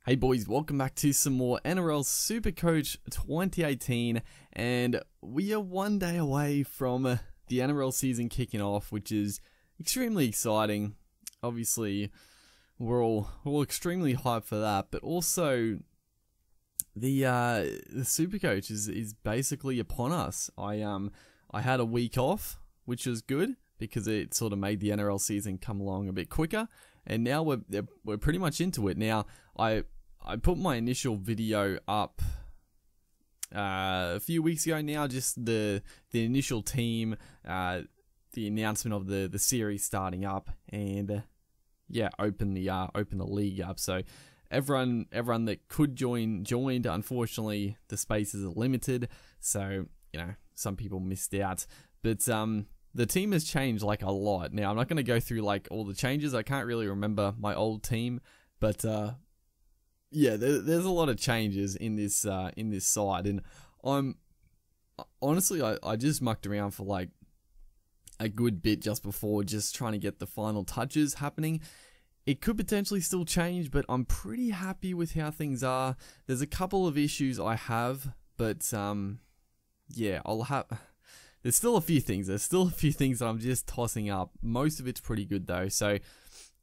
Hey boys, welcome back to some more NRL SUPERCOACH 2018, and we are one day away from the NRL season kicking off, which is extremely exciting. Obviously, we're all extremely hyped for that, but also the SUPERCOACH is basically upon us. I had a week off, which was good because it sort of made the NRL season come along a bit quicker, and now we're pretty much into it. Now I put my initial video up a few weeks ago now, just the initial team, the announcement of the series starting up, and yeah, open the league up. So everyone that could joined. Unfortunately, the spaces are limited, so you know some people missed out. But the team has changed like a lot. Now I'm not going to go through like all the changes. I can't really remember my old team, but yeah, there's a lot of changes in this side, and I'm honestly I just mucked around for like a good bit just before, just trying to get the final touches happening. It could potentially still change, but I'm pretty happy with how things are. There's a couple of issues I have, but yeah, there's still a few things. There's still a few things that I'm just tossing up. Most of it's pretty good though. So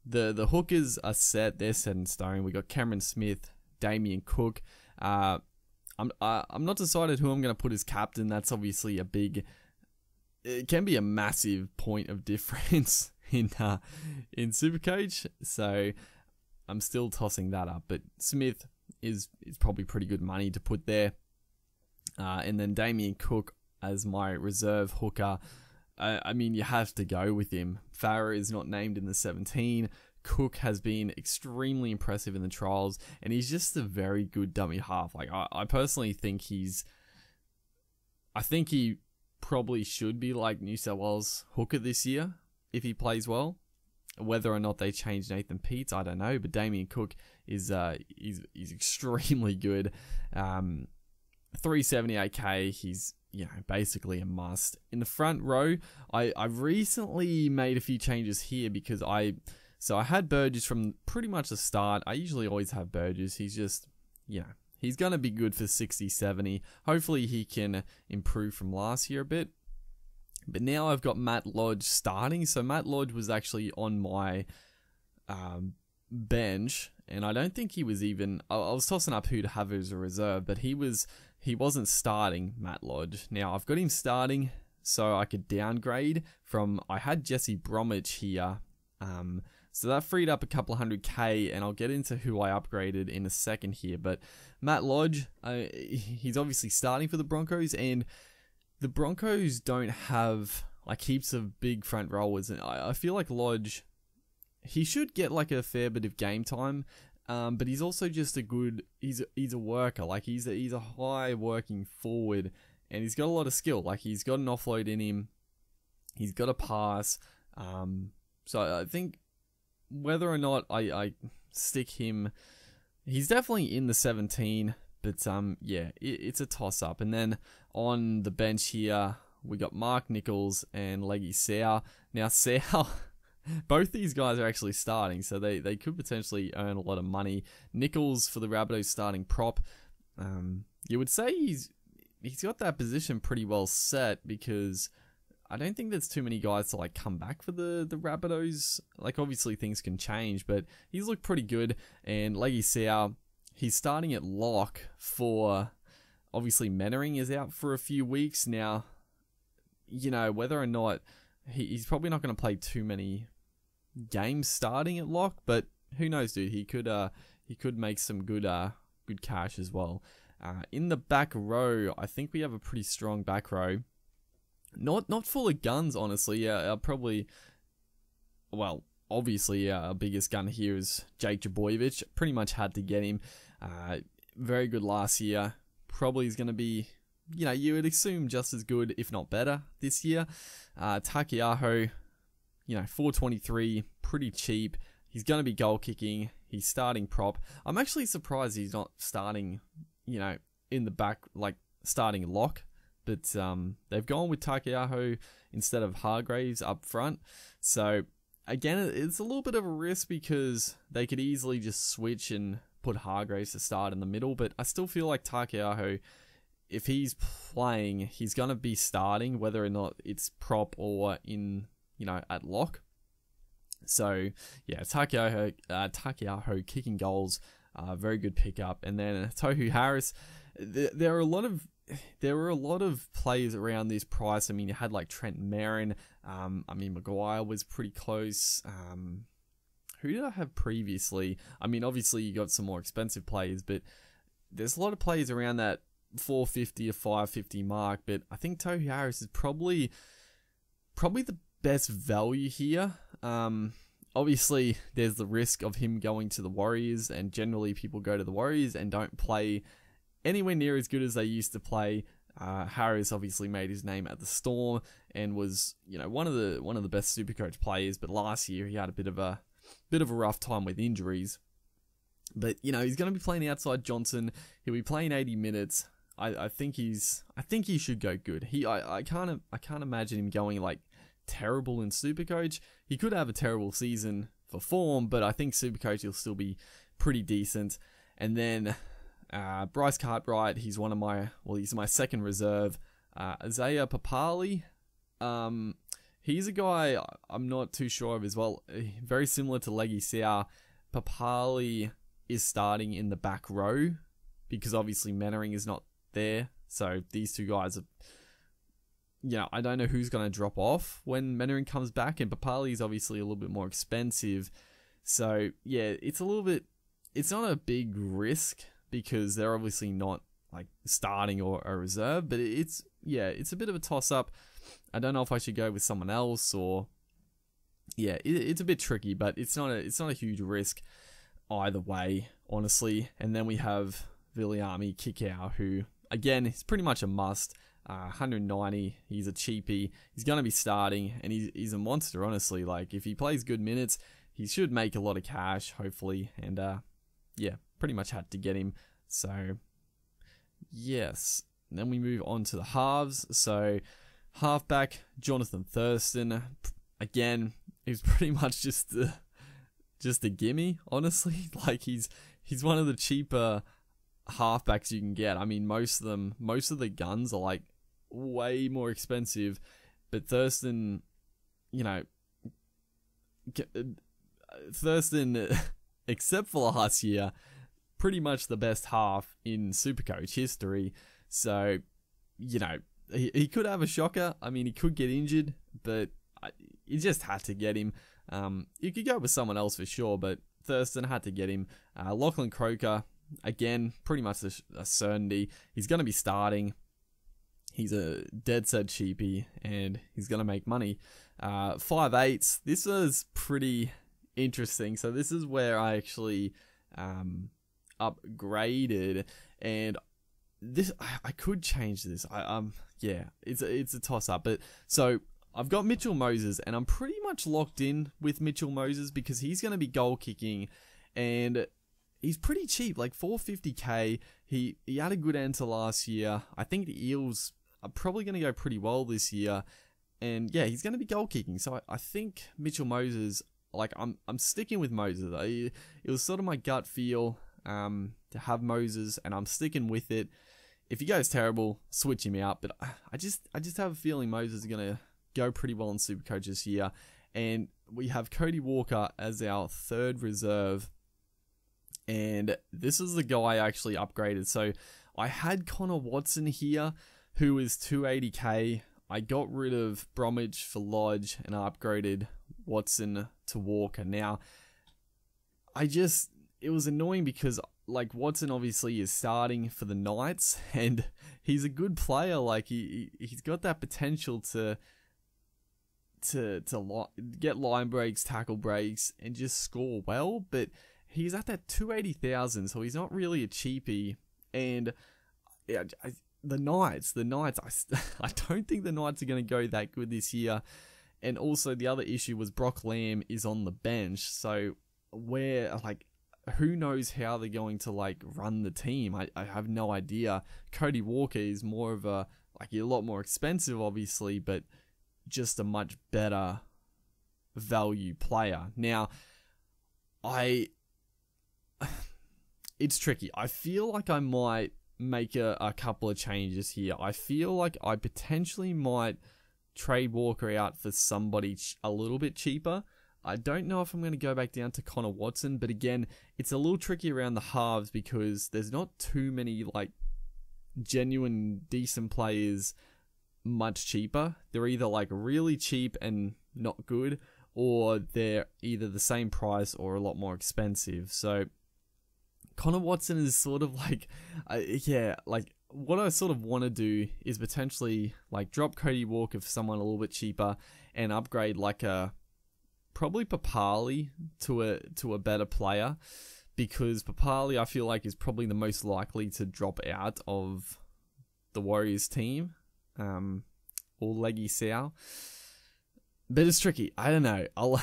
the hookers are set. They're set in stone. We got Cameron Smith, Damien Cook. I'm not decided who I'm going to put as captain. That's obviously it can be a massive point of difference in SUPERCOACH. So I'm still tossing that up. But Smith is probably pretty good money to put there. And then Damien Cook as my reserve hooker. I mean, you have to go with him. Farah is not named in the 17. Cook has been extremely impressive in the trials, and he's just a very good dummy half. Like, I personally think I think he probably should be like New South Wales hooker this year if he plays well. Whether or not they change Nathan Peets, I don't know. But Damien Cook is he's extremely good. 378k. He's basically a must. In the front row, I've recently made a few changes here because I had Burgess from pretty much the start. I usually always have Burgess. He's just, he's going to be good for 60, 70. Hopefully he can improve from last year a bit. But now I've got Matt Lodge starting. So Matt Lodge was actually on my bench, and I don't think he was even, I was tossing up who to have as a reserve, but he wasn't starting, Matt Lodge. Now I've got him starting so I could downgrade from, I had Jesse Bromwich here, so that freed up a couple of 100k, and I'll get into who I upgraded in a second here. But Matt Lodge, he's obviously starting for the Broncos, and the Broncos don't have like heaps of big front rowers, and I feel like Lodge, he should get like a fair bit of game time. But he's also just he's a worker. Like he's a high working forward, and he's got a lot of skill. Like he's got an offload in him. He's got a pass. So I think whether or not I stick him, he's definitely in the 17. But yeah, it's a toss up. And then on the bench here, we got Mark Nichols and Leggy Sow. Now Sow, both these guys are actually starting, so they could potentially earn a lot of money. Nichols for the Rabbitohs starting prop. You would say he's got that position pretty well set, because I don't think there's too many guys to like come back for the Rabbitohs. Like obviously things can change, but he's looked pretty good. And Leggy Sow, he's starting at lock for, obviously Mannering is out for a few weeks now. Whether or not he's probably not going to play too many games starting at lock, but who knows, dude? He could make some good cash as well. In the back row, I think we have a pretty strong back row. Not full of guns, honestly. Yeah, obviously our biggest gun here is Jake Jaboyevich. Pretty much had to get him. Very good last year. Probably is going to be, you would assume just as good, if not better, this year. Takiaho, 423, pretty cheap. He's going to be goal kicking. He's starting prop. I'm actually surprised he's not starting, in the back, like starting lock. But they've gone with Takiaho instead of Hargraves up front. So again, it's a little bit of a risk because they could easily just switch and put Hargraves to start in the middle, but I still feel like Takeaho, if he's playing, he's going to be starting, whether or not it's prop or in, at lock. So, yeah, Takeaho kicking goals, very good pickup. And then Tohu Harris, there were a lot of players around this price. I mean, you had like Trent Merrin. Maguire was pretty close. Who did I have previously? I mean, obviously you got some more expensive players, but there's a lot of players around that 450 to 550 mark. But I think Tohu Harris is probably the best value here. Obviously, there's the risk of him going to the Warriors, and generally people go to the Warriors and don't play anywhere near as good as they used to play. Harris obviously made his name at the Storm and was, one of the best Supercoach players. But last year he had a bit of a rough time with injuries. But he's going to be playing outside Johnson. He'll be playing 80 minutes. I think he should go good. I can't imagine him going like terrible in Supercoach. He could have a terrible season for form, but I think Supercoach he'll still be pretty decent. And then Bryce Cartwright, he's my second reserve. Isaiah Papali, he's a guy I'm not too sure of as well. Very similar to Leggy Sao. Papali is starting in the back row because obviously Mannering is not there. So these two guys are, I don't know who's going to drop off when Mannering comes back, and Papali is obviously a little bit more expensive. So yeah, it's not a big risk because they're obviously not like starting or a reserve, but it's a bit of a toss up. I don't know if I should go with someone else or it's a bit tricky, but it's not a huge risk either way, honestly. And then we have Viliami Kikau, who again is pretty much a must. 190, he's a cheapie. He's going to be starting, and he's a monster, honestly. Like, if he plays good minutes, he should make a lot of cash, hopefully. And, pretty much had to get him. So, yes. And then we move on to the halves. So, halfback, Jonathan Thurston. Again, he's pretty much just a gimme, honestly. Like, he's one of the cheaper halfbacks you can get. I mean, most of the guns are like way more expensive, but Thurston, except for last year, pretty much the best half in Supercoach history. So, he could have a shocker. I mean, he could get injured, but you just had to get him. You could go with someone else for sure, but Thurston had to get him. Lachlan Croker, again, pretty much a certainty. He's going to be starting. He's a dead set cheapie, and he's going to make money. 5'8". This was pretty interesting. So this is where I actually upgraded, and this I could change this. It's a toss up. But so I've got Mitchell Moses, and I'm pretty much locked in with Mitchell Moses because he's going to be goal kicking, and he's pretty cheap, like 450k. He had a good end to last year. I think the Eels are probably going to go pretty well this year. And yeah, he's going to be goal kicking. So I think Mitchell Moses, like I'm sticking with Moses. It was sort of my gut feel to have Moses, and I'm sticking with it. If he goes terrible, switch him out. But I just have a feeling Moses is going to go pretty well in Supercoach this year. And we have Cody Walker as our third reserve. And this is the guy I actually upgraded. So I had Connor Watson here, who is 280k. I got rid of Bromwich for Lodge, and I upgraded Watson to Walker. Now, it was annoying because like Watson obviously is starting for the Knights, and he's a good player. Like he's got that potential to get line breaks, tackle breaks, and just score well, but he's at that 280,000, so he's not really a cheapie. And the Knights, I don't think the Knights are going to go that good this year. And also the other issue was Brock Lamb is on the bench, so who knows how they're going to run the team? I have no idea. Cody Walker is more of a lot more expensive, obviously, but just a much better value player. Now, it's tricky. I feel like I might make a couple of changes here. I feel like I potentially might trade Walker out for somebody a little bit cheaper. I don't know if I'm going to go back down to Connor Watson, but again, it's a little tricky around the halves because there's not too many like genuine decent players much cheaper. They're either like really cheap and not good, or they're either the same price or a lot more expensive. So Connor Watson is sort of like, like what I sort of want to do is potentially like drop Cody Walker for someone a little bit cheaper and upgrade like a probably Papali to a better player, because Papali I feel like is probably the most likely to drop out of the Warriors team, or Leggy Sao. But it's tricky. I don't know. I'll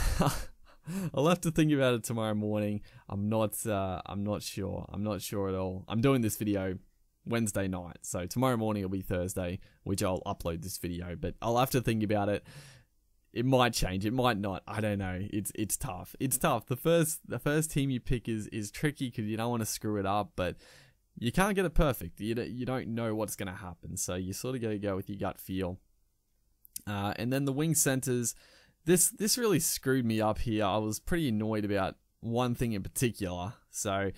have to think about it tomorrow morning. I'm not sure. I'm not sure at all. I'm doing this video Wednesday night, so tomorrow morning will be Thursday, which I'll upload this video. But I'll have to think about it. It might change. It might not. I don't know. It's tough. It's tough. The first team you pick is tricky because you don't want to screw it up, but you can't get it perfect. You don't know what's going to happen, so you sort of got to go with your gut feel. And then the wing centers. This really screwed me up here. I was pretty annoyed about one thing in particular. So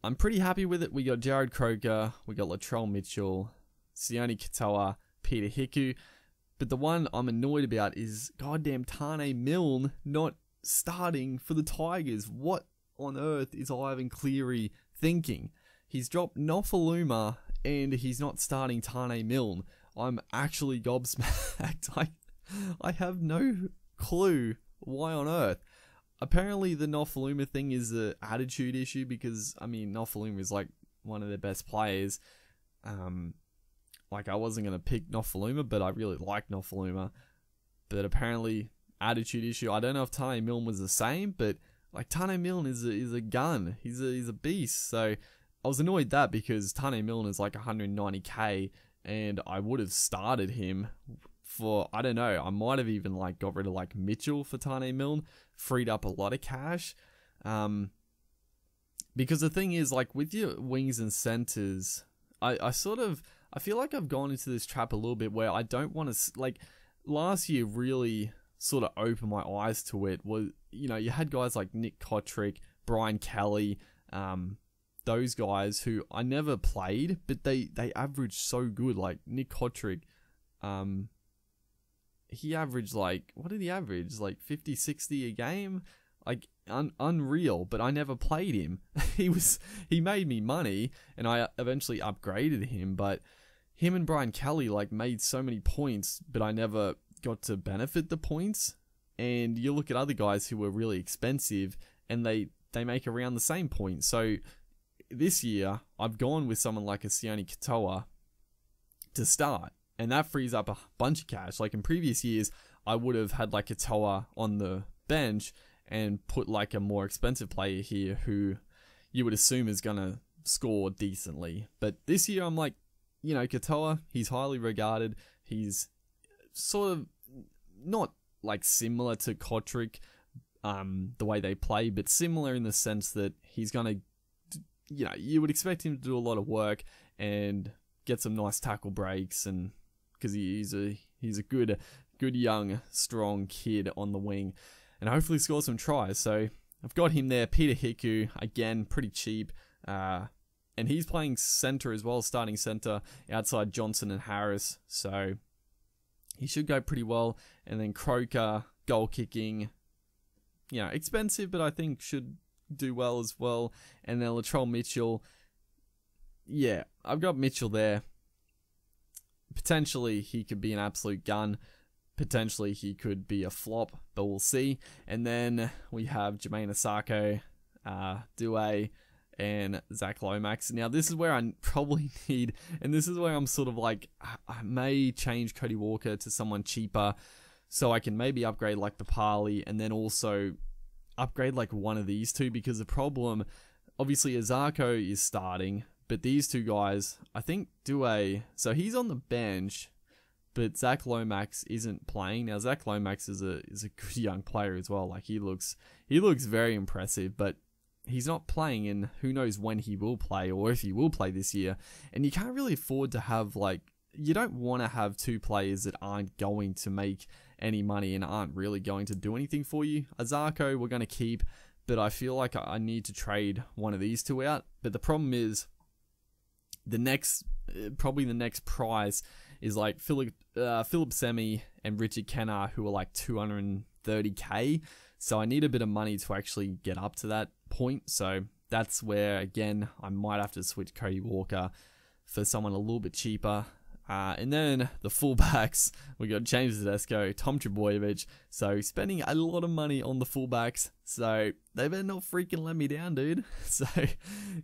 I'm pretty happy with it. We got Jared Croker, we got Latrell Mitchell, Sione Katoa, Peter Hiku. But the one I'm annoyed about is goddamn Tane Milne not starting for the Tigers. What on earth is Ivan Cleary thinking? He's dropped Nofaluma and he's not starting Tane Milne. I'm actually gobsmacked. I have no clue why on earth. Apparently the Nofaluma thing is an attitude issue because, I mean, Nofaluma is like one of their best players. Like, I wasn't going to pick Nofaluma, but I really like Nofaluma. But apparently, attitude issue. I don't know if Tane Milne was the same, but like Tane Milne is a gun. He's a beast. So I was annoyed that because Tane Milne is like 190k, and I would have started him for, I don't know, I might have even like got rid of like Mitchell for Tane Milne, freed up a lot of cash. Because the thing is, like with your wings and centers, I feel like I've gone into this trap a little bit where I don't want to, like, last year really sort of opened my eyes to it. Was, you know, you had guys like Nick Kotrick, Brian Kelly, those guys who I never played, but they averaged so good. Like Nick Kotrick, he averaged like, what did he average? Like 50, 60 a game? Like unreal, but I never played him. He made me money and I eventually upgraded him, but him and Brian Kelly like made so many points, but I never got to benefit the points. And you look at other guys who were really expensive and they make around the same points. So this year I've gone with someone like a Sione Katoa to start, and that frees up a bunch of cash. Like in previous years, I would have had like Katoa on the bench and put like a more expensive player here who you would assume is going to score decently. But this year I'm like, you know, Katoa, he's highly regarded. He's sort of not like similar to Kotrick, the way they play, but similar in the sense that he's going to, you know, you would expect him to do a lot of work and get some nice tackle breaks, and because he's a good young strong kid on the wing, and hopefully score some tries. So I've got him there. Peter Hiku, again, pretty cheap. And he's playing center as well, starting center outside Johnson and Harris. So he should go pretty well. And then Croker, goal kicking. You know, expensive, but I think should do well as well. And then Latrell Mitchell. Yeah, I've got Mitchell there. Potentially he could be an absolute gun. Potentially he could be a flop, but we'll see. And then we have Jermaine Asako, Due, and Zach Lomax. Now this is where I probably need, and this is where I'm sort of like, I may change Cody Walker to someone cheaper so I can maybe upgrade like Papali and then also upgrade like one of these two, because the problem, obviously Azarko is starting, but these two guys, I think Due, so he's on the bench, but Zach Lomax isn't playing. Now Zach Lomax is a good young player as well. Like he looks very impressive, but he's not playing, and who knows when he will play or if he will play this year. And you can't really afford to have, like, you don't want to have two players that aren't going to make any money and aren't really going to do anything for you. Azarko, we're going to keep, but I feel like I need to trade one of these two out. But the problem is, probably the next prize is like Philip Semi and Richard Kennar, who are like 230k. So I need a bit of money to actually get up to that point. So that's where, again, I might have to switch Cody Walker for someone a little bit cheaper. And then the fullbacks, we got James Tedesco, Tom Trbojevic. So spending a lot of money on the fullbacks. So they better not freaking let me down, dude. So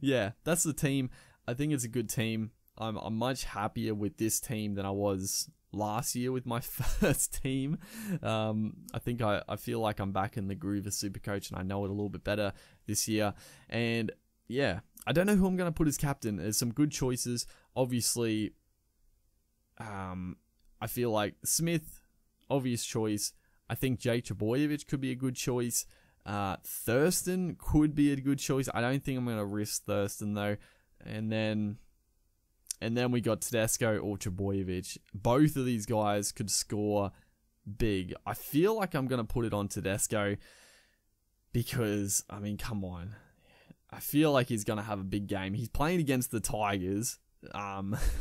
yeah, that's the team. I think it's a good team. I'm much happier with this team than I was last year with my first team. I feel like I'm back in the groove of Supercoach, and I know it a little bit better this year. And yeah, I don't know who I'm going to put as captain. There's some good choices. Obviously, I feel like Smith, obvious choice. I think Jake Trbojevic could be a good choice. Thurston could be a good choice. I don't think I'm going to risk Thurston though. And then we got Tedesco or Trbojevic. Both of these guys could score big. I feel like I'm going to put it on Tedesco because, I mean, come on. I feel like he's going to have a big game. He's playing against the Tigers.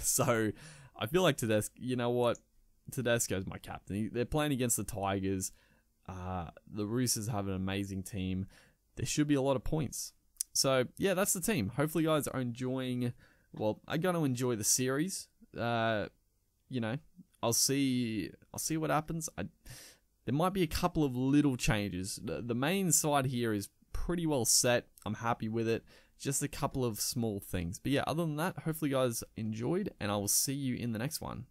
So I feel like Tedesco, you know what? Tedesco's my captain. They're playing against the Tigers. The Roosters have an amazing team. There should be a lot of points. So yeah, that's the team. Hopefully you guys are enjoying. Well, I'm going to enjoy the series. You know, I'll see what happens. There might be a couple of little changes. The main side here is pretty well set. I'm happy with it. Just a couple of small things. But yeah, other than that, hopefully you guys enjoyed, and I will see you in the next one.